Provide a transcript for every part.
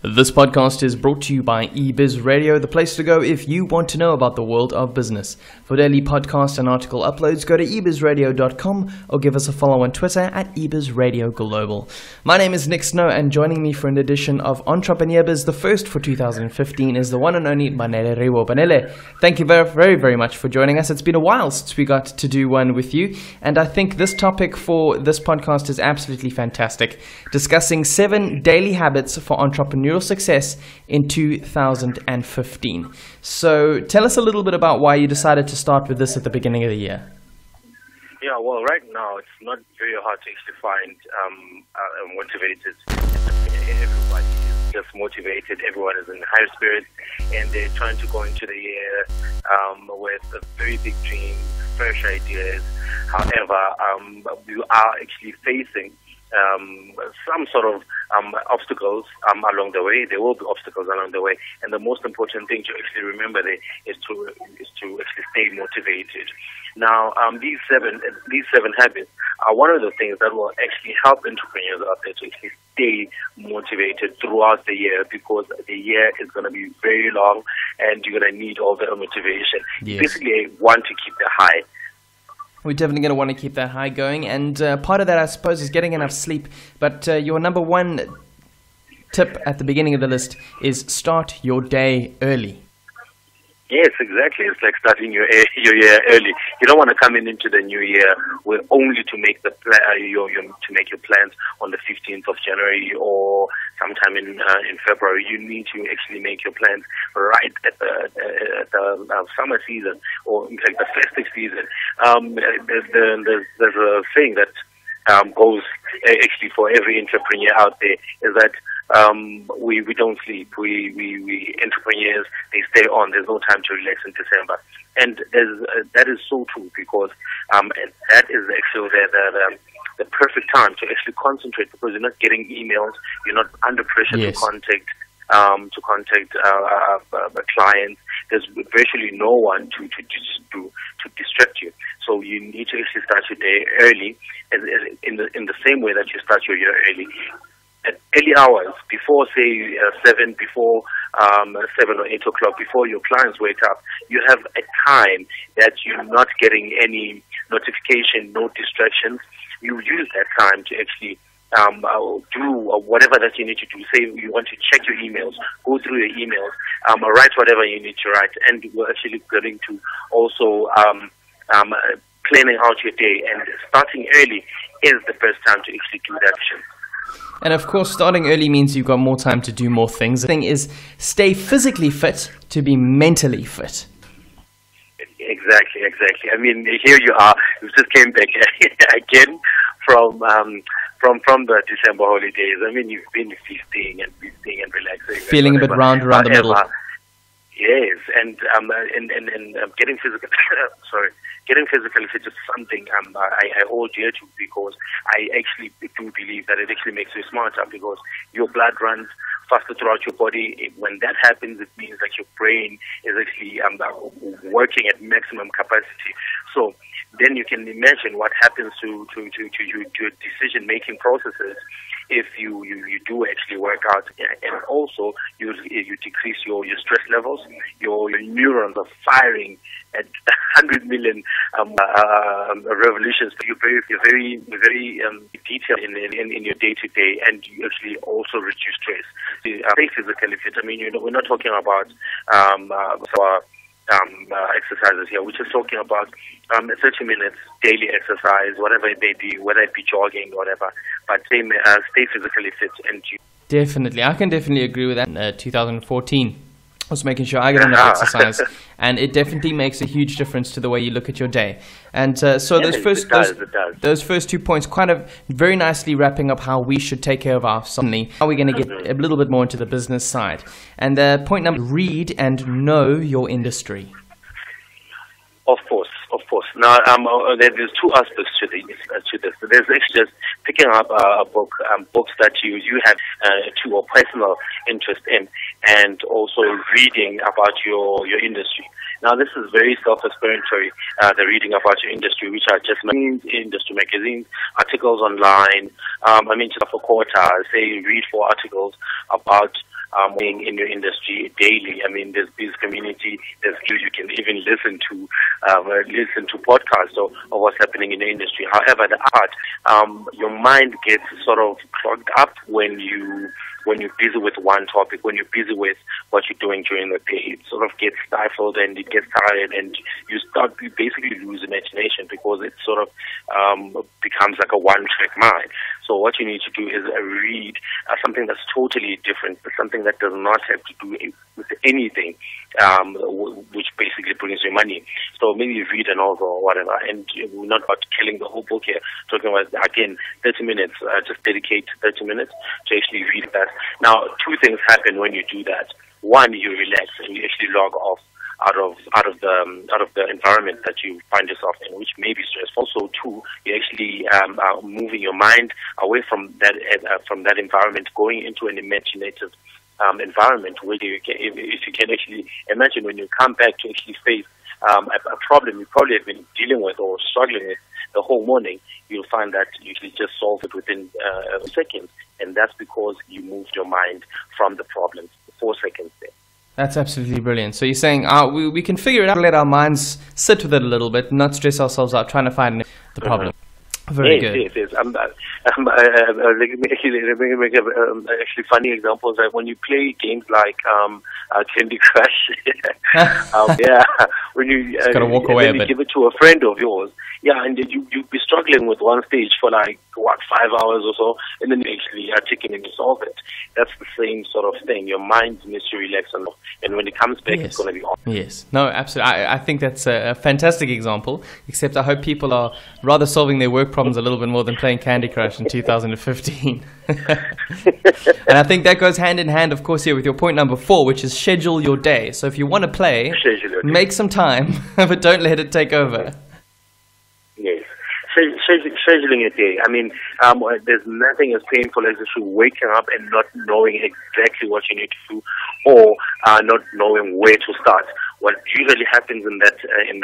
This podcast is brought to you by eBizradio, the place to go if you want to know about the world of business. For daily podcast and article uploads, go to eBizradio.com or give us a follow on Twitter at eBizradio Global. My name is Nick Snow, and joining me for an edition of Entrepreneur Biz, the first for 2015, is the one and only Banele Rewo. Banele, thank you very much for joining us. It's been a while since we got to do one with you, and I think this topic for this podcast is absolutely fantastic, discussing 7 daily habits for entrepreneurial success in 2015. So tell us a little bit about why you decided to start with this at the beginning of the year. Yeah, well, right now it's not very hard to actually find motivated. Everybody is just motivated. Everyone is in high spirits, and they're trying to go into the year with a very big dream, fresh ideas. However, we are actually facing some sort of obstacles along the way. There will be obstacles along the way, and the most important thing to actually remember there is to actually stay motivated. Now, these seven habits are one of the things that will actually help entrepreneurs out there to actually stay motivated throughout the year, because the year is going to be very long, and you're going to need all that motivation. Yes. Basically, want to keep the high. We're definitely going to want to keep that high going, and part of that, I suppose, is getting enough sleep. But your number one tip at the beginning of the list is start your day early. Yes, exactly. It's like starting your year early. You don't want to come into the new year with only to make to make your plans on the 15th of January or sometime in February. You need to actually make your plans right at the summer season, or in fact the festive season. There's a thing that goes actually for every entrepreneur out there, is that we don't sleep. We entrepreneurs, they stay on. There's no time to relax in December, and that is so true, because that is actually the perfect time to actually concentrate, because you're not getting emails, you're not under pressure. Yes. to contact clients. There's virtually no one to distract you. So you need to actually start your day early, in the same way that you start your year early. At early hours, before say 7 or 8 o'clock, before your clients wake up, you have a time that you're not getting any notification, no distractions. You use that time to actually do whatever that you need to do. Say you want to check your emails, go through your emails, write whatever you need to write, and we're actually getting to also planning out your day, and starting early is the best time to actually do that action. And of course, starting early means you've got more time to do more things. The thing is, stay physically fit to be mentally fit. Exactly. I mean, here you are. You just came back again from the December holidays. I mean, you've been feasting and relaxing. Feeling a bit round around the middle. Yes, and getting physical. Getting physically fit is something I hold dear to, because I actually do believe that it actually makes you smarter, because your blood runs faster throughout your body. When that happens, it means that your brain is actually working at maximum capacity. So then you can imagine what happens to your decision-making processes if you do actually work out, and also you decrease your stress levels. Your neurons are firing at 100 million revolutions. You're very detailed in your day-to-day, and you actually also reduce stress. Stay physically fit. I mean, we're not talking about exercises here. We're just talking about 30 minutes daily exercise, whatever it may be, whether it be jogging or whatever. But stay physically fit. And Definitely. I can definitely agree with that. In 2014, I was making sure I get enough exercise, and it definitely makes a huge difference to the way you look at your day. And so those first 2 points kind of very nicely wrapping up how we should take care of ourselves. Now we're going to get a little bit more into the business side. And point number, read and know your industry. Of course. Now, there's 2 aspects to this. There's actually just picking up a book, books that you have to a personal interest in, and also reading about your industry. Now, this is very self-explanatory, the reading about your industry, which are just industry magazines, articles online. Just for quarter, say read 4 articles about in your industry daily. I mean, there's biz community, there's you can even listen to podcasts of what's happening in the industry. However, the art, your mind gets sort of clogged up when you're busy with one topic, when you're busy with what you're doing during the day. It sort of gets stifled and it gets tired, and you basically lose imagination because it sort of becomes like a one-track mind. So what you need to do is read something that's totally different, something that does not have to do with anything, which basically brings you money. So maybe you read a novel or whatever, and we're not about killing the whole book here. Talking about, again, 30 minutes, just dedicate 30 minutes to actually read that. Now, two things happen when you do that. One, you relax and you actually log off out of the environment that you find yourself in, which may be stressful. So two, you actually are moving your mind away from that environment, going into an imaginative environment where if you can actually imagine when you come back to actually face a problem you probably have been dealing with or struggling with the whole morning, you'll find that you usually just solve it within a second, and that's because you moved your mind from the problem 4 seconds there. That's absolutely brilliant. So you're saying we can figure it out, let our minds sit with it a little bit, not stress ourselves out trying to find the problem. Very good. Yes. Actually, funny examples like when you play games like Candy Crush. When you gotta walk away a bit. Give it to a friend of yours. Yeah, and you'd be struggling with one stage for like 5 hours or so, and then you actually are taking and you solve it. That's the same sort of thing. Your mind needs to relax, and when it comes back, it's going to be awesome. Yes, no, absolutely. I think that's a fantastic example. Except I hope people are rather solving their work problems a little bit more than playing Candy Crush in 2015. And I think that goes hand in hand, of course, here with your point number 4, which is schedule your day. So if you want to play, make some time, but don't let it take over. Yes. Scheduling a day. I mean, there's nothing as painful as actually waking up and not knowing exactly what you need to do, or not knowing where to start. What usually happens in that time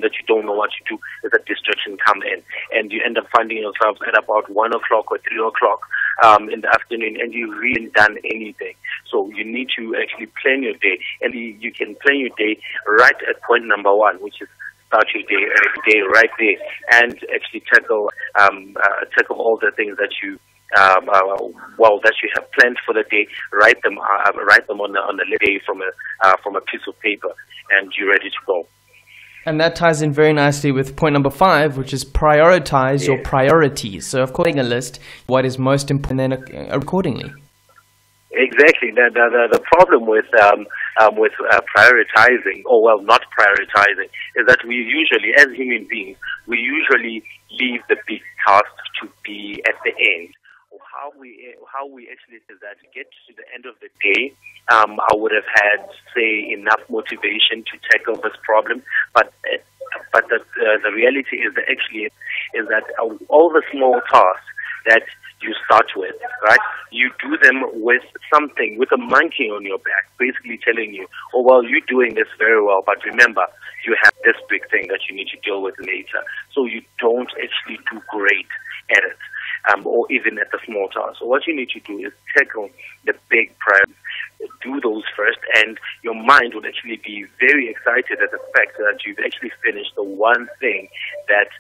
that you don't know what to do is that distraction come in, and you end up finding yourself at about 1 o'clock or 3 o'clock in the afternoon, and you really done anything. So you need to actually plan your day, and you can plan your day right at point number 1, which is start your day right there, and actually tackle all the things that you that you have planned for the day. Write them on the day from a piece of paper, and you're ready to go. And that ties in very nicely with point number 5, which is prioritize your priorities. So, of course, a list, what is most important, and then accordingly. Exactly. The problem with prioritizing, or not prioritizing, is that we usually, as human beings, we usually leave the big tasks to be at the end. How we actually is that to get to the end of the day, I would have had, say, enough motivation to tackle this problem, but the reality is that all the small tasks that you start with, right? You do them with something, with a monkey on your back, basically telling you, oh, well, you're doing this very well, but remember, you have this big thing that you need to deal with later. So you don't actually do great at it, or even at the small tasks. So what you need to do is tackle the big priorities. Do those first, and your mind would actually be very excited at the fact that you've actually finished the one thing that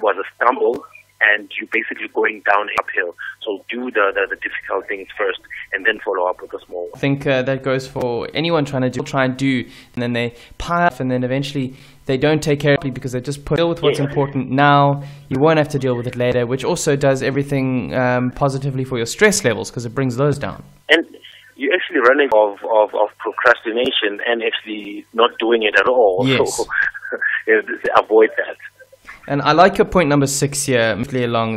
was a stumble, and you're basically going down uphill. So do the difficult things first, and then follow up with the small ones. I think that goes for anyone try and do, and then they pile up, and then eventually they don't take care of it because they just deal with what's important now. You won't have to deal with it later, which also does everything positively for your stress levels because it brings those down. And you're actually running of procrastination and actually not doing it at all. Yes. So avoid that. And I like your point number 6 here,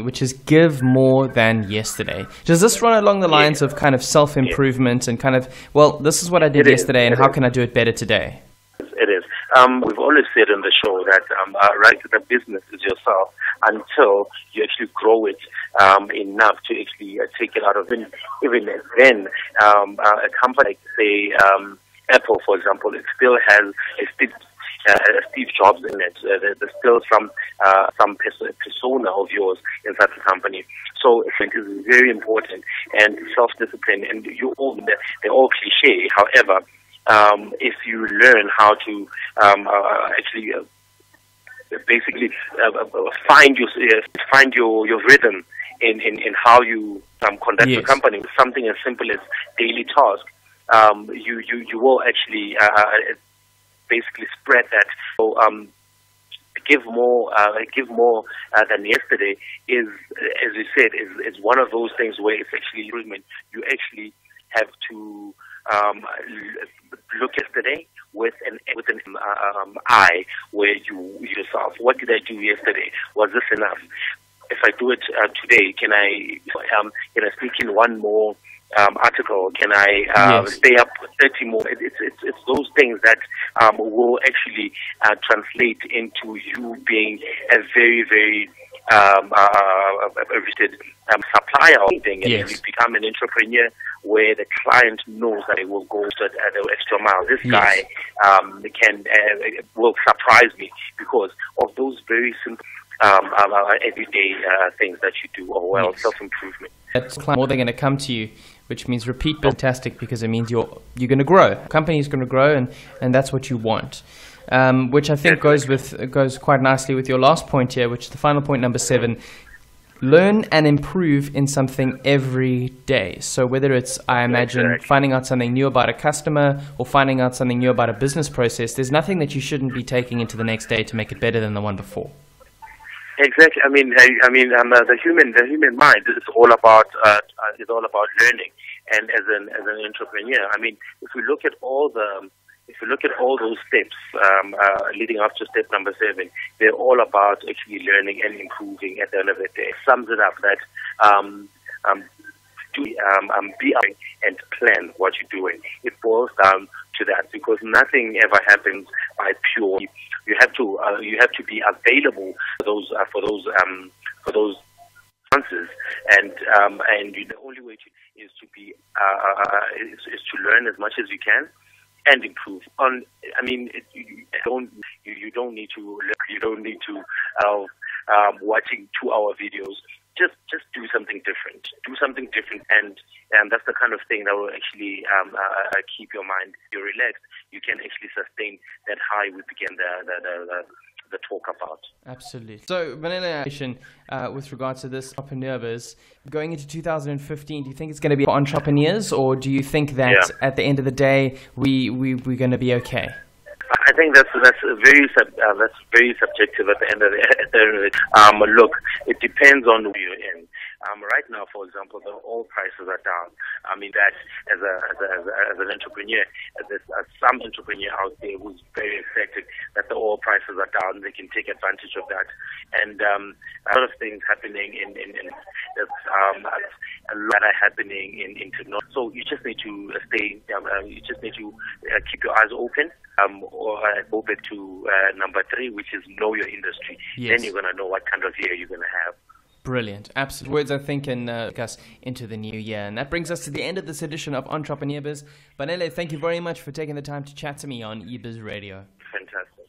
which is give more than yesterday. Does this run along the lines of kind of self-improvement and kind of, well, this is what I did yesterday and how can I do it better today? It is. We've always said on the show that the business is yourself until you actually grow it enough to actually take it out of it. Even then, a company like, say, Apple, for example, it still has Steve Jobs in it. There's still some persona of yours inside the company. So it is very important, and self-discipline, and they're all cliche. However, if you learn how to actually basically find your rhythm in how you conduct the company, with something as simple as daily task, you will actually basically spread that. So give more than yesterday is, as you said, is one of those things where it's actually improvement. You actually have to look yesterday with an eye where you yourself. What did I do yesterday? Was this enough? If I do it today, can I sneak in one more article? Can I stay up 30 more? It's those things that will actually translate into you being a very, very rated supplier of things, and you become an entrepreneur where the client knows that it will go the extra mile. This guy will surprise me because of those very simple everyday things that you do, or self-improvement. That's more they're going to come to you, which means repeat fantastic, because it means you're going to grow. Company is going to grow, and that's what you want. Which I think goes quite nicely with your last point here, which is the final point, number 7. Learn and improve in something every day. So whether it's, I imagine, finding out something new about a customer or finding out something new about a business process, there's nothing that you shouldn't be taking into the next day to make it better than the one before. Exactly. I mean, the human mind is all about learning, and as an entrepreneur, I mean, if we look at all those steps leading up to step number 7, they're all about actually learning and improving at the end of the day. It sums it up that be and plan what you're doing. It boils down to that, because nothing ever happens by pure. You have to be available for those chances, and the only way is to learn as much as you can and improve. You don't need to watching 2-hour videos. Just do something different. Do something different, and that's the kind of thing that will actually keep your mind. You're relaxed. You can actually sustain that high we began the talk about. Absolutely. So, Banele, with regards to this entrepreneurs going into 2015, do you think it's going to be for entrepreneurs, or do you think that at the end of the day we're going to be okay? I think that's very subjective at the end of it. Look, it depends on who you're in. Right now, for example, the oil prices are down. I mean, that as an entrepreneur, there's some entrepreneur out there who's very affected that the oil prices are down. They can take advantage of that, and a lot of things happening in a lot are happening in technology. So you just need to stay. You just need to keep your eyes open. Or go back to number 3, which is know your industry. Yes. Then you're going to know what kind of year you're going to have. Brilliant. Absolute words, I think, can take us into the new year. And that brings us to the end of this edition of Entrepreneur Biz. Banele, thank you very much for taking the time to chat to me on eBizradio. Fantastic.